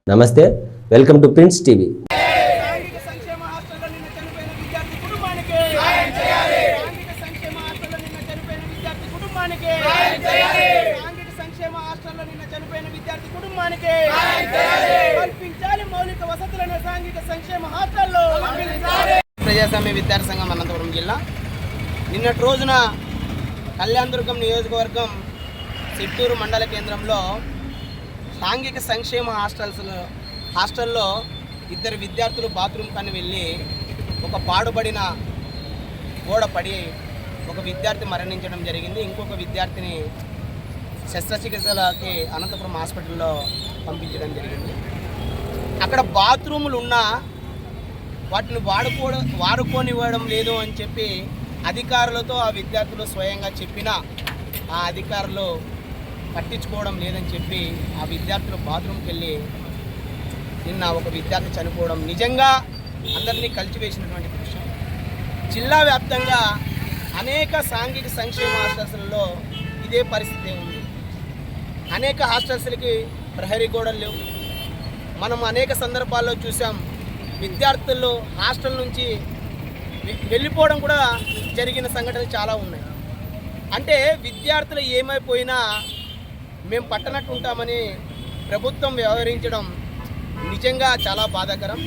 నమస్తే, welcome to prince TV. ప్రజాస్వామ్య విద్యార్థి సంఘం అనంతపురం జిల్లా నిన్నటి రోజున కళ్యాణదుర్గం నియోజకవర్గం చిత్తూరు మండల కేంద్రంలో సాంఘిక సంక్షేమ హాస్టల్లో ఇద్దరు విద్యార్థులు బాత్రూమ్ కని వెళ్ళి ఒక పాడుబడిన గోడ పడి ఒక విద్యార్థి మరణించడం జరిగింది. ఇంకొక విద్యార్థిని శస్త్రచికిత్సలకి అనంతపురం హాస్పిటల్లో పంపించడం జరిగింది. అక్కడ బాత్రూములు ఉన్నా వాటిని వాడుకోనివ్వడం లేదు అని చెప్పి అధికారులతో ఆ విద్యార్థులు స్వయంగా చెప్పినా ఆ అధికారులు పట్టించుకోవడం లేదని చెప్పి ఆ విద్యార్థులు బాత్రూమ్కి వెళ్ళి నిన్న ఒక విద్యార్థి చనిపోవడం నిజంగా అందరినీ కలిసివేసినటువంటి విషయం. జిల్లా వ్యాప్తంగా అనేక సాంఘిక సంక్షేమ హాస్టల్స్లలో ఇదే పరిస్థితి ఉంది. అనేక హాస్టల్స్లకి ప్రహరీ గోడలు లేవు. మనం అనేక సందర్భాల్లో చూసాం, విద్యార్థులు హాస్టల్ నుంచి వెళ్ళిపోవడం కూడా జరిగిన సంఘటనలు చాలా ఉన్నాయి. అంటే విద్యార్థులు ఏమైపోయినా మేము పట్టనట్టు ఉంటామని ప్రభుత్వం వ్యవహరించడం నిజంగా చాలా బాధాకరం.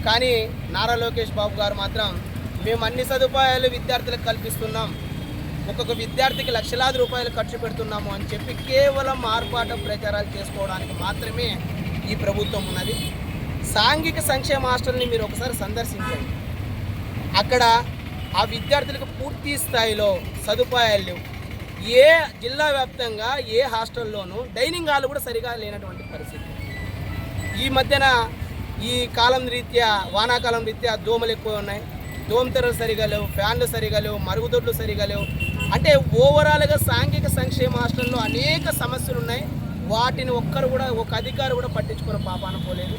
కానీ నారా లోకేష్ బాబు గారు మాత్రం మేము అన్ని సదుపాయాలు విద్యార్థులకు కల్పిస్తున్నాం, ఒక్కొక్క విద్యార్థికి లక్షలాది రూపాయలు ఖర్చు పెడుతున్నాము అని చెప్పి కేవలం ఆర్భాటం ప్రచారాలు చేసుకోవడానికి మాత్రమే ఈ ప్రభుత్వం ఉన్నది. సాంఘిక సంక్షేమ హాస్టల్ని మీరు ఒకసారి సందర్శించండి. అక్కడ ఆ విద్యార్థులకు పూర్తి స్థాయిలో సదుపాయాలు లేవు. ఏ జిల్లా వ్యాప్తంగా ఏ హాస్టల్లోనూ డైనింగ్ హాల్ కూడా సరిగా లేనటువంటి పరిస్థితి. ఈ మధ్యన ఈ కాలం రీత్యా వానాకాలం రీత్యా దోమలు ఎక్కువ ఉన్నాయి, దోమతెరలు సరిగా లేవు, ఫ్యాన్లు సరిగా లేవు, మరుగుదొడ్లు సరిగా లేవు. అంటే ఓవరాల్గా సాంఘిక సంక్షేమ హాస్టల్లో అనేక సమస్యలు ఉన్నాయి. వాటిని ఒక అధికారి కూడా పట్టించుకున్న పాపాన పోలేదు.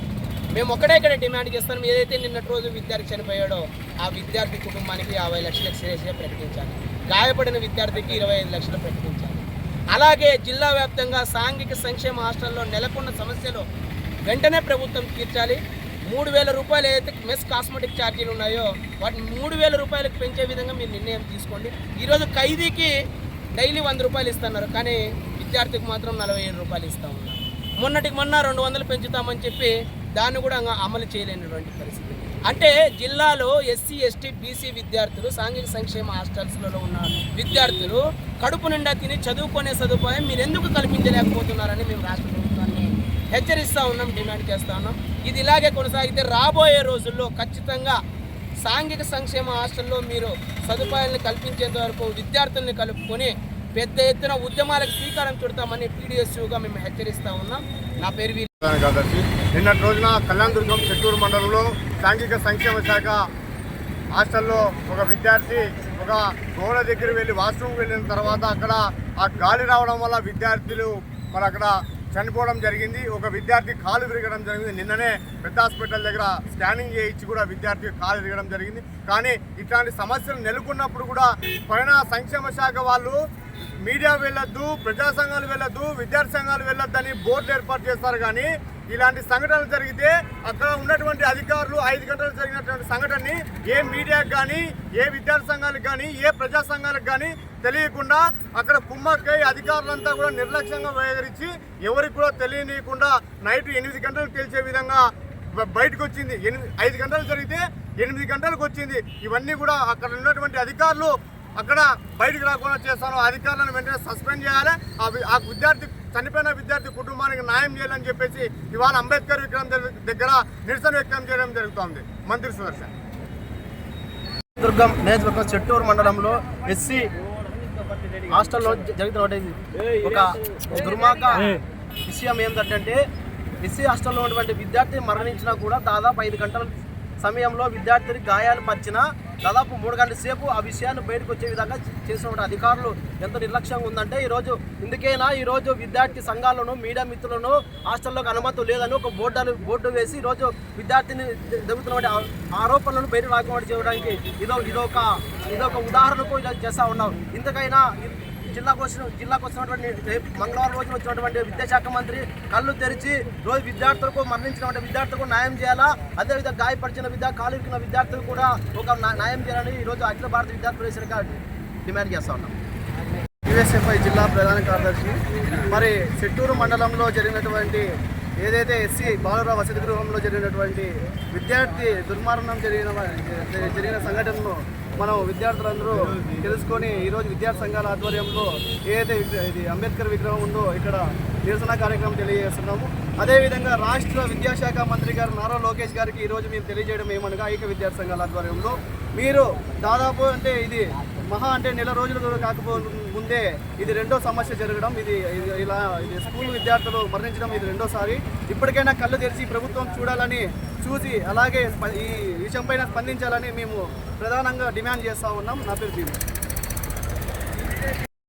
మేము ఒక్కడే ఇక్కడ డిమాండ్ చేస్తాం, ఏదైతే నిన్నటి రోజు విద్యార్థి చనిపోయాడో ఆ విద్యార్థి కుటుంబానికి 50 లక్షల ఎక్స్గ్రేషియా ప్రకటించాలి, గాయపడిన విద్యార్థికి 25 లక్షలు ప్రకటించాలి. అలాగే జిల్లా వ్యాప్తంగా సాంఘిక సంక్షేమ హాస్టల్లో నెలకొన్న సమస్యలు వెంటనే ప్రభుత్వం తీర్చాలి. 3,000 రూపాయలు ఏదైతే మెస్ కాస్మెటిక్ ఛార్జీలు ఉన్నాయో వాటిని 3,000 రూపాయలకు పెంచే విధంగా మీరు నిర్ణయం తీసుకోండి. ఈరోజు ఖైదీకి డైలీ 100 రూపాయలు ఇస్తున్నారు, కానీ విద్యార్థికి మాత్రం 47 రూపాయలు ఇస్తూ ఉన్నారు. మొన్నటికి మొన్న 200 పెంచుతామని చెప్పి దాన్ని కూడా అమలు చేయలేనటువంటి పరిస్థితి. అంటే జిల్లాలో ఎస్సీ ఎస్టీ బీసీ విద్యార్థులు సాంఘిక సంక్షేమ హాస్టల్స్లలో ఉన్న విద్యార్థులు కడుపు నిండా తిని చదువుకునే సదుపాయం మీరు ఎందుకు కల్పించలేకపోతున్నారని మేము రాష్ట్ర ప్రభుత్వాన్ని హెచ్చరిస్తూ ఉన్నాం, డిమాండ్ చేస్తూ ఉన్నాం. ఇది ఇలాగే కొనసాగితే రాబోయే రోజుల్లో ఖచ్చితంగా సాంఘిక సంక్షేమ హాస్టల్లో మీరు సదుపాయాలను కల్పించేంత వరకు విద్యార్థుల్ని కలుపుకొని పెద్ద ఎత్తున ఉద్యమాలకు శ్రీకారం చుడతామని పీడిఎస్యూగా మేము హెచ్చరిస్తూ ఉన్నాం. నా పేరు నిన్నటి రోజున కళ్యాణదుర్గం చిత్తూరు మండలంలో సాంఘిక సంక్షేమ శాఖ హాస్టల్లో ఒక విద్యార్థి ఒక గోడ దగ్గర వెళ్ళి వాష్రూమ్కి వెళ్ళిన తర్వాత అక్కడ ఆ గాలి రావడం వల్ల విద్యార్థులు మరి అక్కడ చనిపోవడం జరిగింది. ఒక విద్యార్థి కాలు విరగడం జరిగింది. నిన్ననే పెద్ద హాస్పిటల్ దగ్గర స్కానింగ్ చేయించి కూడా విద్యార్థి కాలు విరగడం జరిగింది. కానీ ఇట్లాంటి సమస్యలు నెలకొన్నప్పుడు కూడా పైన సంక్షేమ శాఖ వాళ్ళు మీడియా వెళ్ళొద్దు, ప్రజా సంఘాలు వెళ్ళొద్దు, విద్యార్థి సంఘాలు వెళ్ళొద్దు అని బోర్డులు ఏర్పాటు చేస్తారు. కానీ ఇలాంటి సంఘటనలు జరిగితే అక్కడ ఉన్నటువంటి అధికారులు 5 గంటలు జరిగినటువంటి సంఘటనని ఏ మీడియాకు కానీ, ఏ విద్యార్థి సంఘాలకు కానీ, ఏ ప్రజా సంఘాలకు కానీ తెలియకుండా అక్కడ కుమ్మక్కై అధికారులంతా కూడా నిర్లక్ష్యంగా వ్యవహరించి ఎవరికి కూడా తెలియనీయకుండా నైట్ 8 గంటలకు తెలిసే విధంగా బయటకు వచ్చింది. 5 గంటలు జరిగితే 8 గంటలకు వచ్చింది. ఇవన్నీ కూడా అక్కడ ఉన్నటువంటి అధికారులు అక్కడ బయటకు రాకుండా చేస్తాను. అధికారులను వెంటనే సస్పెండ్ చేయాలి. ఆ విద్యార్థి చనిపోయిన విద్యార్థి కుటుంబానికి న్యాయం చేయాలని చెప్పేసి ఇవాళ అంబేద్కర్ విగ్రహం దగ్గర నిరసన వ్యక్తం చేయడం జరుగుతోంది. మంత్రి సుదర్శన్. దుర్గం నియోజకవర్గం చిత్తూరు మండలంలో ఎస్సీ హాస్టల్లో జరుగుతున్న ఒక దుర్మార్గ విషయం ఏంటంటే ఎస్సీ హాస్టల్లో ఉన్నటువంటి విద్యార్థి మరణించినా కూడా దాదాపు 5 గంటల సమయంలో విద్యార్థికి గాయాలు పరిచిన దాదాపు 3 గంటల సేపు ఆ విషయాన్ని బయటకు వచ్చే విధంగా చేసిన అధికారులు ఎంత నిర్లక్ష్యంగా ఉందంటే ఇందుకైనా ఈరోజు విద్యార్థి సంఘాలను మీడియా మిత్రులను హాస్టల్లోకి అనుమతి లేదని ఒక బోర్డు వేసి ఈరోజు విద్యార్థిని జరుగుతున్న ఆరోపణలను బయట రాకుండా చేయడానికి ఇదొక ఉదాహరణకు ఇలా చేస్తూ ఉన్నాం. ఇంతకైనా జిల్లాకు వచ్చినటువంటి మంగళవారం రోజున వచ్చినటువంటి విద్యాశాఖ మంత్రి కళ్ళు తెరిచి రోజు విద్యార్థులకు మరణించినటువంటి విద్యార్థులకు న్యాయం చేయాలా, అదేవిధంగా గాయపరిచిన కాలుకిన విద్యార్థులకు కూడా ఒక న్యాయం చేయాలని ఈరోజు అఖిల భారత విద్యార్థి పరిషత్ డిమాండ్ చేస్తా ఉన్నాం. యుఎస్ఎఫ్ఐ జిల్లా ప్రధాన కార్యదర్శి. మరి చెట్టూరు మండలంలో జరిగినటువంటి ఏదైతే ఎస్సీ బాలుర వసతి గృహంలో జరిగినటువంటి విద్యార్థి దుర్మరణం జరిగిన సంఘటనను మనం విద్యార్థులందరూ తెలుసుకొని ఈరోజు విద్యార్థి సంఘాల ఆధ్వర్యంలో ఏదైతే ఇది అంబేద్కర్ విగ్రహం ఉందో ఇక్కడ నిరసన కార్యక్రమం తెలియజేస్తున్నాము. అదేవిధంగా రాష్ట్ర విద్యాశాఖ మంత్రి గారు నారా లోకేష్ గారికి ఈరోజు మేము తెలియజేయడం ఏమనగా ఐక్య విద్యార్థి సంఘాల ఆధ్వర్యంలో మీరు దాదాపు అంటే ఇది అంటే నెల రోజులు కాకపో ముందే ఇది రెండో సమస్య జరగడం, ఇది స్కూల్ విద్యార్థులు మరణించడం ఇది రెండోసారి. ఇప్పటికైనా కళ్ళు తెరిచి ప్రభుత్వం చూసి అలాగే ఈ విషయంపైన స్పందించాలని మేము ప్రధానంగా డిమాండ్ చేస్తూ ఉన్నాం. నా పేరు భీము.